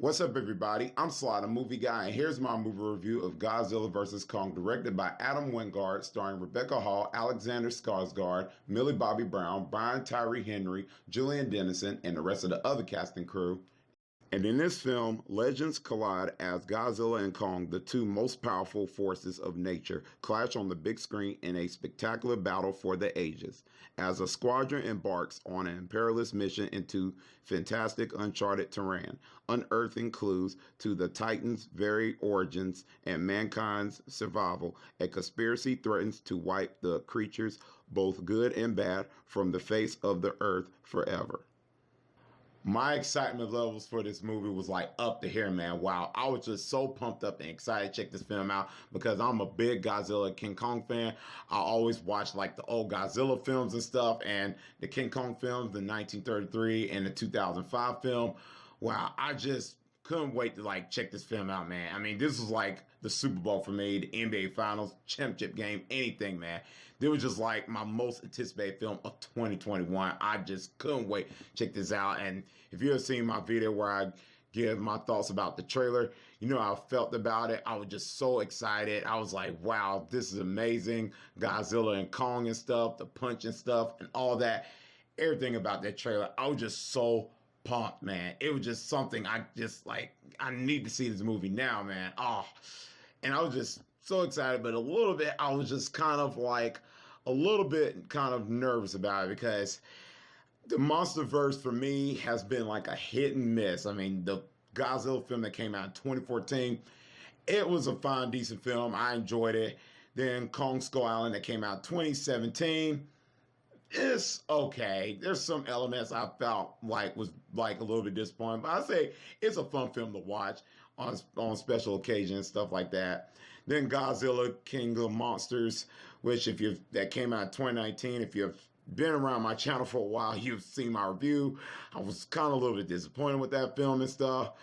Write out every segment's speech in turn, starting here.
What's up, everybody? I'm Sly The Movie Guy, and here's my movie review of Godzilla vs. Kong, directed by Adam Wingard, starring Rebecca Hall, Alexander Skarsgård, Millie Bobby Brown, Brian Tyree Henry, Julian Dennison, and the rest of the other casting crew. And in this film, legends collide as Godzilla and Kong, the two most powerful forces of nature, clash on the big screen in a spectacular battle for the ages. As a squadron embarks on an perilous mission into fantastic uncharted terrain, unearthing clues to the Titan's very origins and mankind's survival, a conspiracy threatens to wipe the creatures, both good and bad, from the face of the earth forever. My excitement levels for this movie was like up to here, man. Wow. I was just so pumped up and excited to check this film out because I'm a big Godzilla and King Kong fan. I always watch like the old Godzilla films and stuff, and the King Kong films, the 1933 and the 2005 film. Wow. I just couldn't wait to like check this film out, man. I mean, this was like the Super Bowl for me, the NBA Finals, championship game, anything, man. It was just like my most anticipated film of 2021. I just couldn't wait to check this out. And if you have seen my video where I give my thoughts about the trailer, you know how I felt about it. I was just so excited. I was like, wow, this is amazing. Godzilla and Kong and stuff, the punch and stuff and all that. Everything about that trailer, I was just so pumped, man. It was just something I just like, I need to see this movie now, man. Oh, and I was just so excited, but a little bit, I was just kind of like a little bit kind of nervous about it because the MonsterVerse for me has been like a hit and miss. I mean, the Godzilla film that came out in 2014, it was a fine, decent film. I enjoyed it. Then Kong Skull Island that came out in 2017. It's okay. There's some elements I felt like was like a little bit disappointing, but I say it's a fun film to watch on special occasions, stuff like that. Then Godzilla King of Monsters, which that came out in 2019. If you've been around my channel for a while, you've seen my review. I was kind of a little bit disappointed with that film and stuff.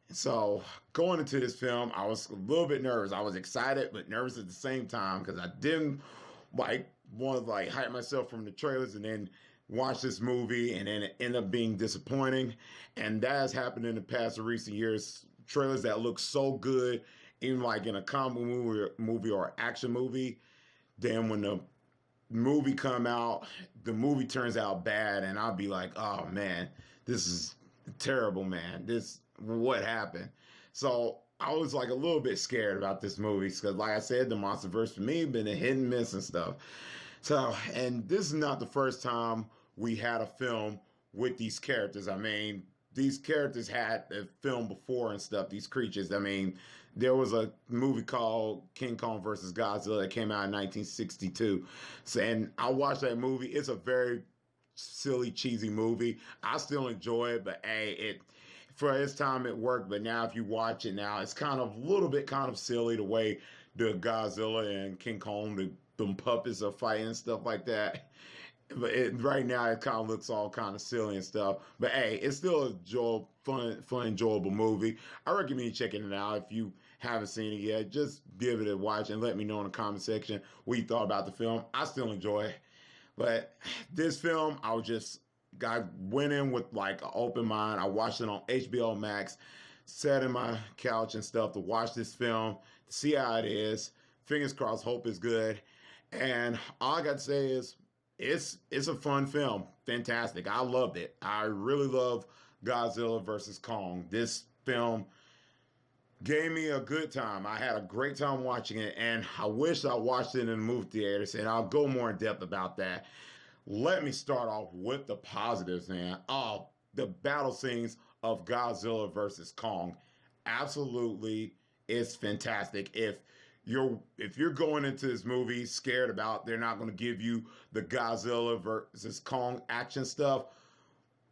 So going into this film, I was a little bit nervous. I was excited but nervous at the same time because I didn't like want to like hype myself from the trailers and then watch this movie and then it end up being disappointing. And that has happened in the past recent years. Trailers that look so good, even like in a comic movie or action movie, then when the movie come out, the movie turns out bad, and I'll be like, oh man, this is terrible, man. What happened? So I was like a little bit scared about this movie because, like I said, the MonsterVerse for me been a hit and miss and stuff. So, and this is not the first time we had a film with these characters. I mean, these characters had a film before and stuff, these creatures. I mean, there was a movie called King Kong versus Godzilla that came out in 1962. So, and I watched that movie. It's a very silly, cheesy movie. I still enjoy it, but hey, for its time it worked. But now if you watch it now, it's kind of a little bit kind of silly the way the Godzilla and King Kong, them puppets are fighting and stuff like that. But right now it kind of looks all kind of silly and stuff. But hey, it's still a fun, enjoyable movie. I recommend you checking it out. If you haven't seen it yet, just give it a watch and let me know in the comment section what you thought about the film. I still enjoy it. But this film, I went in with like an open mind. I watched it on HBO Max, sat in my couch and stuff to watch this film, to see how it is. Fingers crossed, hope is good. And all I got to say is, it's a fun film. Fantastic. I loved it. I really love Godzilla versus Kong. This film gave me a good time. I had a great time watching it, and I wish I watched it in the movie theaters, and I'll go more in depth about that. Let me start off with the positives, man. Oh, the battle scenes of Godzilla versus Kong. Absolutely, it's fantastic. If you're going into this movie scared about they're not going to give you the Godzilla versus Kong action stuff,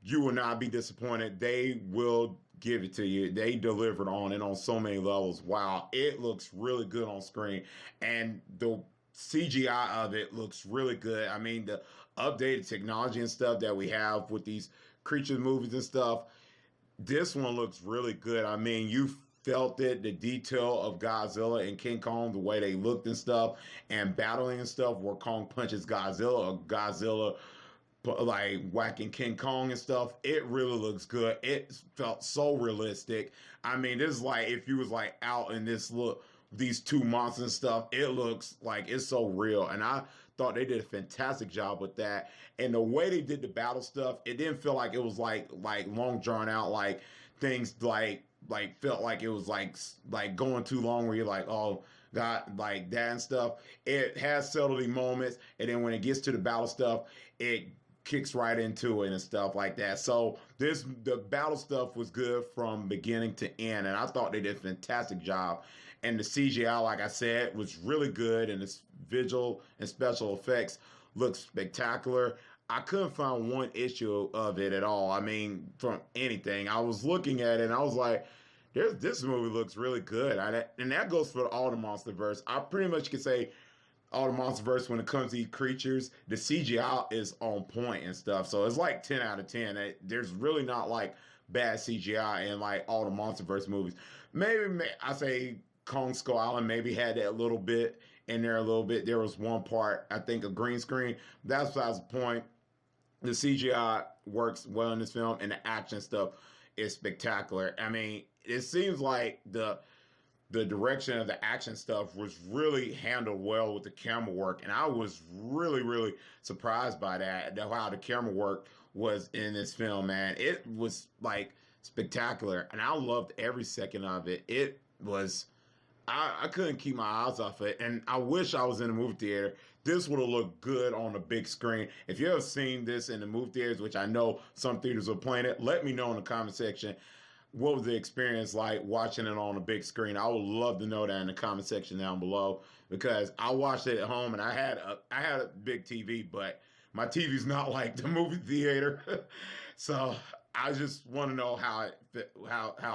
you will not be disappointed. They will give it to you. They delivered on it on so many levels. Wow, it looks really good on screen, and the CGI of it looks really good. I mean, the updated technology and stuff that we have with these creature movies and stuff, this one looks really good. I mean, you felt it, the detail of Godzilla and King Kong, the way they looked and stuff, and battling and stuff, where Kong punches Godzilla, or Godzilla like whacking King Kong and stuff. It really looks good. It felt so realistic. I mean, this is like if you was like out in this look these two monsters and stuff, it looks like it's so real. And I thought they did a fantastic job with that. And the way they did the battle stuff, it didn't feel like it was like long drawn out, like things like felt like it was like going too long where you're like, oh God, like that and stuff. It has subtlety moments, and then when it gets to the battle stuff, it kicks right into it and stuff like that. So the battle stuff was good from beginning to end, and I thought they did a fantastic job. And the CGI, like I said, was really good, and its visual and special effects looked spectacular. I couldn't find one issue of it at all. I mean, from anything. I was looking at it and I was like, this movie looks really good. And that goes for all the MonsterVerse. I pretty much can say all the MonsterVerse when it comes to these creatures, the CGI is on point and stuff. So it's like 10 out of 10. There's really not like bad CGI in like all the MonsterVerse movies. Maybe I say Kong Skull Island maybe had that a little bit in there a little bit. There was one part, I think, a green screen. That's besides the point. The CGI works well in this film, and the action stuff is spectacular. I mean, it seems like the direction of the action stuff was really handled well with the camera work, and I was really surprised by that, how the camera work was in this film, man. It was like spectacular, and I loved every second of it. It was, I couldn't keep my eyes off it, and I wish I was in a movie theater. This would have looked good on the big screen. If you have seen this in the movie theaters, which I know some theaters are playing it, let me know in the comment section. What was the experience like watching it on a big screen? I would love to know that in the comment section down below, because I watched it at home and I had a big TV, but my TV's not like the movie theater. So I just want to know how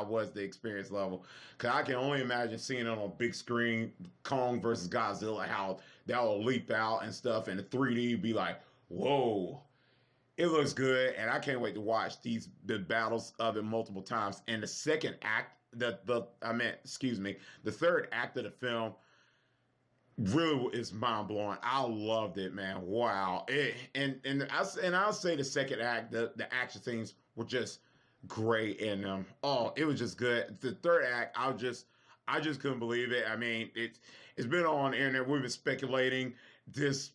was the experience level, because I can only imagine seeing it on a big screen, Kong versus Godzilla, how that will leap out and stuff, and the 3D be like, whoa. It looks good, and I can't wait to watch the battles of it multiple times. And the second act, the third act of the film really is mind blowing. I loved it, man. Wow. I'll say the second act, the action scenes were just great, and it was just good. The third act, I just couldn't believe it. I mean, it's been on the internet. We've been speculating and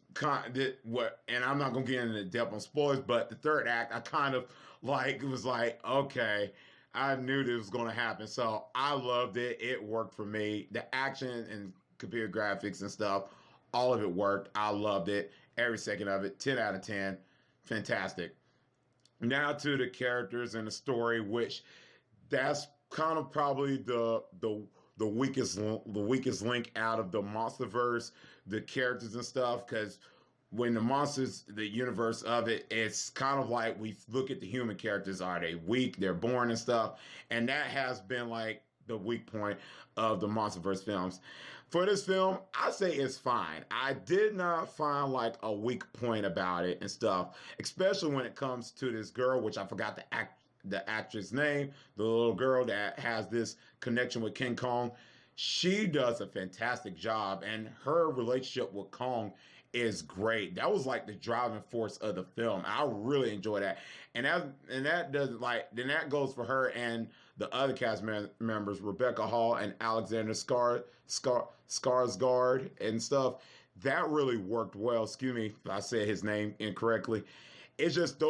I'm not gonna get into depth on spoilers, but the third act, I kind of was like, okay, I knew this was gonna happen. So I loved it. It worked for me. The action and computer graphics and stuff, all of it worked. I loved it. Every second of it. 10 out of 10. Fantastic. Now to the characters and the story, which that's kind of probably the weakest link out of the MonsterVerse, the characters and stuff, because when the monsters, the universe of it, it's kind of like we look at the human characters. Are they weak? They're boring and stuff, and that has been like the weak point of the MonsterVerse films. For this film, I say it's fine. I did not find like a weak point about it and stuff, especially when it comes to this girl, which I forgot the actress name, the little girl that has this connection with King Kong. She does a fantastic job, and her relationship with Kong is great. That was like the driving force of the film. I really enjoy that. And that goes for her and the other cast members, Rebecca Hall and Alexander Skarsgård and stuff. That really worked well. Excuse me if I said his name incorrectly. It's just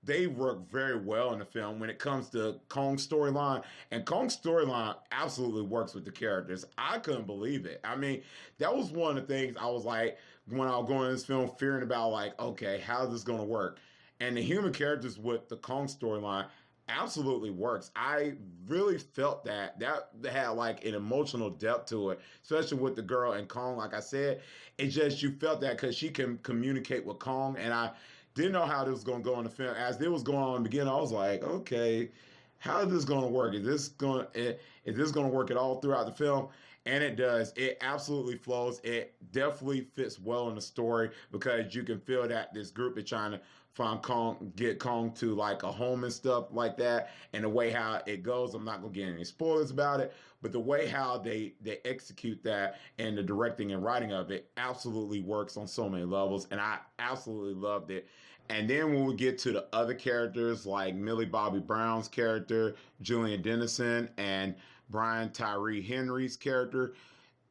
they work very well in the film when it comes to Kong's storyline. And Kong's storyline absolutely works with the characters. I couldn't believe it. I mean, that was one of the things I was like, when I was going to this film, fearing about like, okay, how is this going to work? And the human characters with the Kong storyline absolutely works. I really felt that had like an emotional depth to it, especially with the girl and Kong. Like I said, it just, you felt that because she can communicate with Kong, and I didn't know how this was going to go in the film. As it was going on in the beginning, I was like, okay, how is this going to work? Is this going to work at all throughout the film? And it does. It absolutely flows. It definitely fits well in the story, because you can feel that this group is trying to find Kong, get Kong to like a home and stuff like that. And the way how it goes, I'm not going to get any spoilers about it, but the way how they execute that and the directing and writing of it absolutely works on so many levels. And I absolutely loved it. And then when we get to the other characters like Millie Bobby Brown's character, Julian Dennison, and Brian Tyree Henry's character,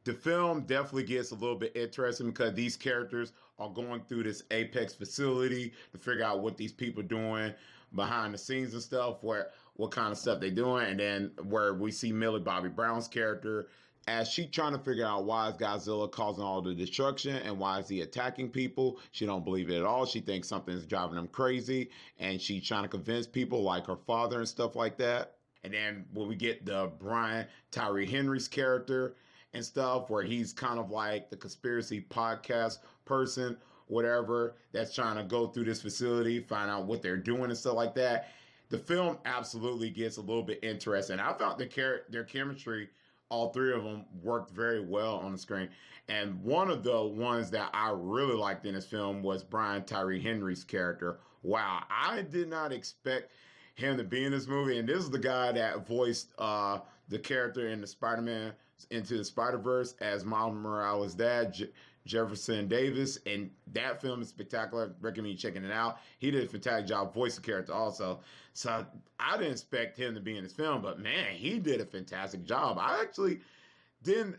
the film definitely gets a little bit interesting because these characters are going through this Apex facility to figure out what these people are doing behind the scenes and stuff, where what kind of stuff they're doing, and then where we see Millie Bobby Brown's character as she trying to figure out why is Godzilla causing all the destruction and why is he attacking people. She don't believe it at all. She thinks something's driving them crazy, and she's trying to convince people like her father and stuff like that. And then when we get the Brian Tyree Henry's character and stuff, where he's kind of like the conspiracy podcast person, whatever, that's trying to go through this facility, find out what they're doing and stuff like that. The film absolutely gets a little bit interesting. I thought their chemistry, all three of them, worked very well on the screen. And one of the ones that I really liked in this film was Brian Tyree Henry's character. Wow, I did not expect him to be in this movie. And this is the guy that voiced the character in the Spider-Man Into the Spider-Verse as Miles Morales' dad, Jefferson Davis, and that film is spectacular. Recommend you checking it out. He did a fantastic job voicing the character also. So I didn't expect him to be in this film, but man, he did a fantastic job. I actually didn't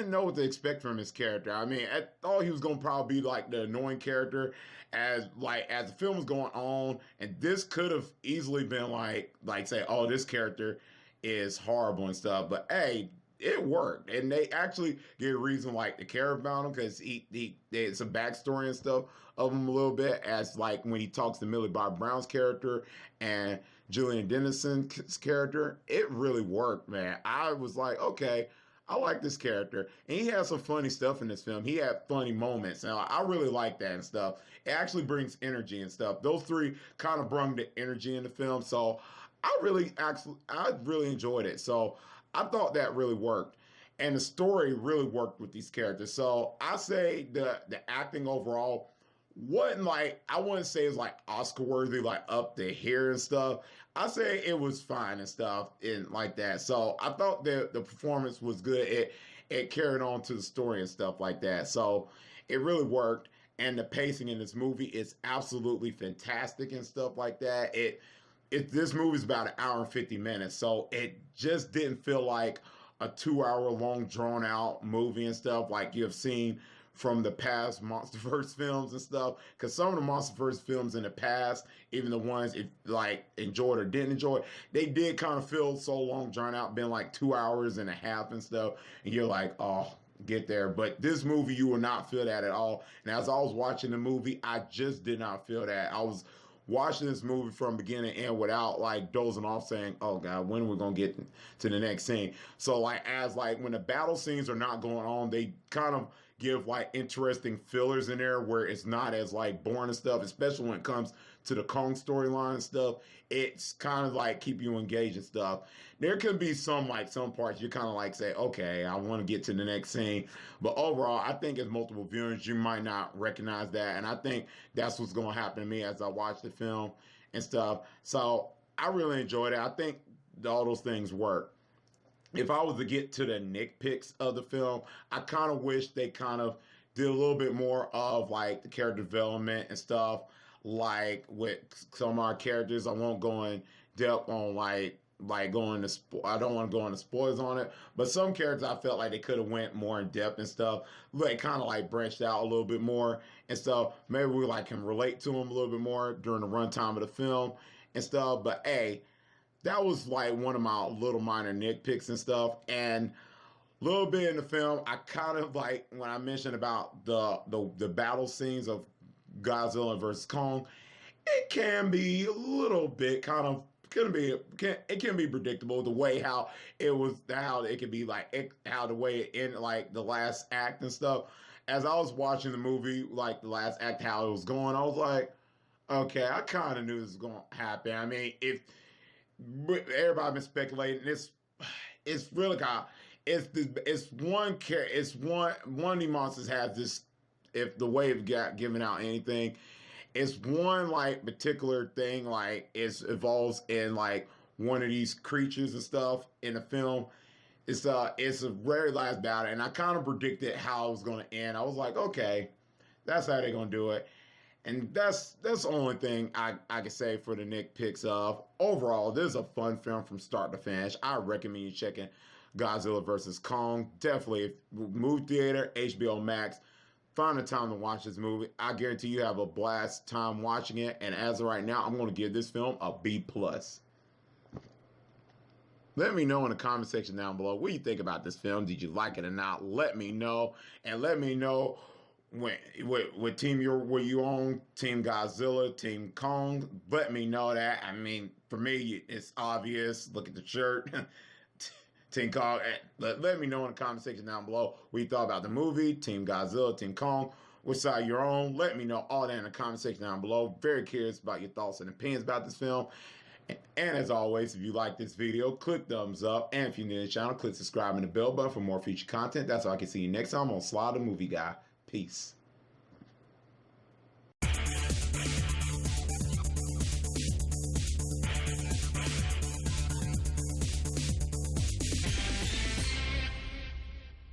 know what to expect from his character. I mean, I thought he was gonna probably be like the annoying character as the film was going on, and this could have easily been like say, oh, this character is horrible and stuff. But hey, it worked, and they actually get a reason like to care about him because there's some backstory and stuff of him a little bit, as like when he talks to Millie Bob Brown's character and Julian Dennison's character. It really worked, man. I was like, okay, I like this character, and he had some funny stuff in this film. He had funny moments, and I really like that and stuff. It actually brings energy and stuff. Those three kind of brought the energy in the film, so I really enjoyed it. So I thought that really worked. And the story really worked with these characters. So I say the acting overall wasn't like, I wouldn't say it's like Oscar worthy, like up to here and stuff. I say it was fine and stuff and like that. So I thought the performance was good. It carried on to the story and stuff like that. So it really worked. And the pacing in this movie is absolutely fantastic and stuff like that. This movie's about an hour and 50 minutes, so it just didn't feel like a 2 hour long drawn out movie and stuff like you've seen from the past MonsterVerse films and stuff. Because some of the MonsterVerse films in the past, even the ones like enjoyed or didn't enjoy, they did kind of feel so long drawn out, been like 2 hours and a half and stuff, and you're like, oh, get there. But this movie, you will not feel that at all. And as I was watching the movie, I just did not feel that. I was watching this movie from beginning to end without like dozing off saying, oh God, when are we going to get to the next scene? So like when the battle scenes are not going on, they kind of give like interesting fillers in there where it's not as like boring and stuff, especially when it comes to the Kong storyline and stuff. It's kind of like keep you engaged and stuff. There could be some parts you kind of like say, okay, I want to get to the next scene. But overall, I think as multiple viewings, you might not recognize that. And I think that's what's going to happen to me as I watch the film and stuff. So I really enjoyed it. I think all those things work. If I was to get to the nitpicks of the film, I kind of wish they kind of did a little bit more of like the character development and stuff. Like with some of our characters, I won't go in depth on like going to I don't want to go into spoilers on it, but some characters I felt like they could have went more in depth and stuff. Like kind of like branched out a little bit more and stuff. Maybe we like can relate to them a little bit more during the runtime of the film and stuff. But hey, that was like one of my little minor nitpicks and stuff. And a little bit in the film, I kind of like when I mentioned about the battle scenes of Godzilla versus Kong, it can be a little bit kind of it can be predictable the way how it can be like how the way it ended like the last act and stuff. As I was watching the movie, like the last act, how it was going, I was like, okay, I kind of knew this was going to happen. I mean, if everybody been speculating, it's really kind of it's one of the monsters has this. If the wave got given out anything, it's one like particular thing like it evolves in like one of these creatures and stuff in the film. It's a very last battle, and I kind of predicted how it was going to end. I was like, okay, that's how they're going to do it. And that's the only thing I can say for the nitpicks of. Overall, this is a fun film from start to finish. I recommend you checking Godzilla vs. Kong. Definitely, movie theater, HBO Max. Find a time to watch this movie. I guarantee you have a blast time watching it. And as of right now, I'm going to give this film a B+. Let me know in the comment section down below what you think about this film. Did you like it or not? Let me know. And let me know what team were you on? Team Godzilla, Team Kong? Let me know that. I mean, for me, it's obvious. Look at the shirt. Team Kong. Let me know in the comment section down below what you thought about the movie. Team Godzilla, Team Kong. Which side you're on? Let me know all that in the comment section down below. Very curious about your thoughts and opinions about this film. And as always, if you like this video, click thumbs up. And if you're new to the channel, click subscribe and the bell button for more future content. That's all I can see you next time on Sly the Movie Guy. Peace.